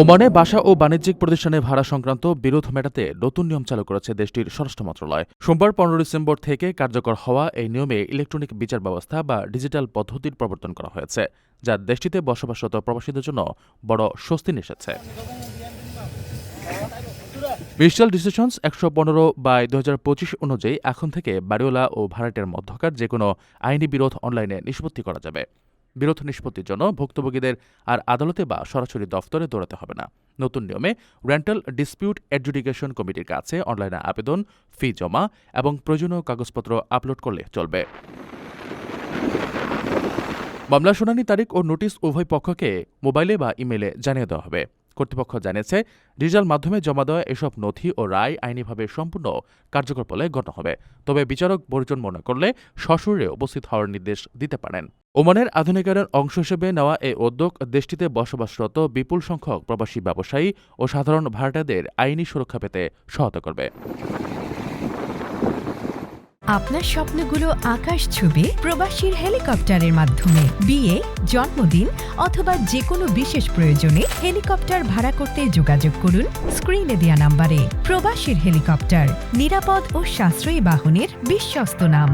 ওমানে বাসা ও বাণিজ্যিক প্রতিষ্ঠানে ভাড়া সংক্রান্ত বিরোধ মেটাতে নতুন নিয়ম চালু করেছে দেশটির স্বরাষ্ট্র মন্ত্রণালয়। সোমবার 15 ডিসেম্বর থেকে কার্যকর হওয়া এই নিয়মে ইলেকট্রনিক বিচার ব্যবস্থা বা ডিজিটাল পদ্ধতির প্রবর্তন করা হয়েছে, যা দেশটিতে বসবাসরত প্রবাসীদের জন্য বড় স্বস্তি নিয়ে এসেছে। ডিজিটাল ডিসিশনস ১১৫/২০২৫ অনুযায়ী এখন থেকে বাড়িওয়ালা ও ভাড়াটের মধ্যকার যেকোনো আইনি বিরোধ অনলাইনে নিষ্পত্তি করা যাবে। বিরোধ নিষ্পত্তির জন্য ভুক্তভোগীদের আর আদালতে বা সরাসরি দফতরে দৌড়াতে হবে না। নতুন নিয়মে রেন্টাল ডিসপিউট অ্যাডজুডিকেশন কমিটির কাছে অনলাইনে আবেদন, ফি জমা এবং প্রয়োজনীয় কাগজপত্র আপলোড করলে চলবে। মামলার শুনানি তারিখ ও নোটিশ উভয় পক্ষকে মোবাইলে বা ইমেইলে জানিয়ে দেওয়া হবে। কর্তৃপক্ষ জানিয়েছে, ডিজিটাল মাধ্যমে জমা দেওয়া এসব নথি ও রায় আইনিভাবে সম্পূর্ণ কার্যকর বলে গণ্য হবে। তবে বিচারক প্রয়োজন মনে করলে সশরীরে উপস্থিত হওয়ার নির্দেশ দিতে পারেন। ওমানের আধুনিকায়নের অংশ হিসেবে নেওয়া এই উদ্যোগ দেশটিতে বসবাসরত বিপুল সংখ্যক প্রবাসী ব্যবসায়ী ও সাধারণ ভাড়াটেদের আইনি সুরক্ষা পেতে সহায়তা করবে। আপনার স্বপ্নগুলো আকাশ ছুবে প্রবাসীর হেলিকপ্টারের মাধ্যমে। বিয়ে, জন্মদিন অথবা যে কোনো বিশেষ প্রয়োজনে হেলিকপ্টার ভাড়া করতে যোগাযোগ করুন স্ক্রিনে দেয়া নাম্বারে। প্রবাসীর হেলিকপ্টার, নিরাপদ ও সাশ্রয়ী বাহনের বিশ্বস্ত নাম।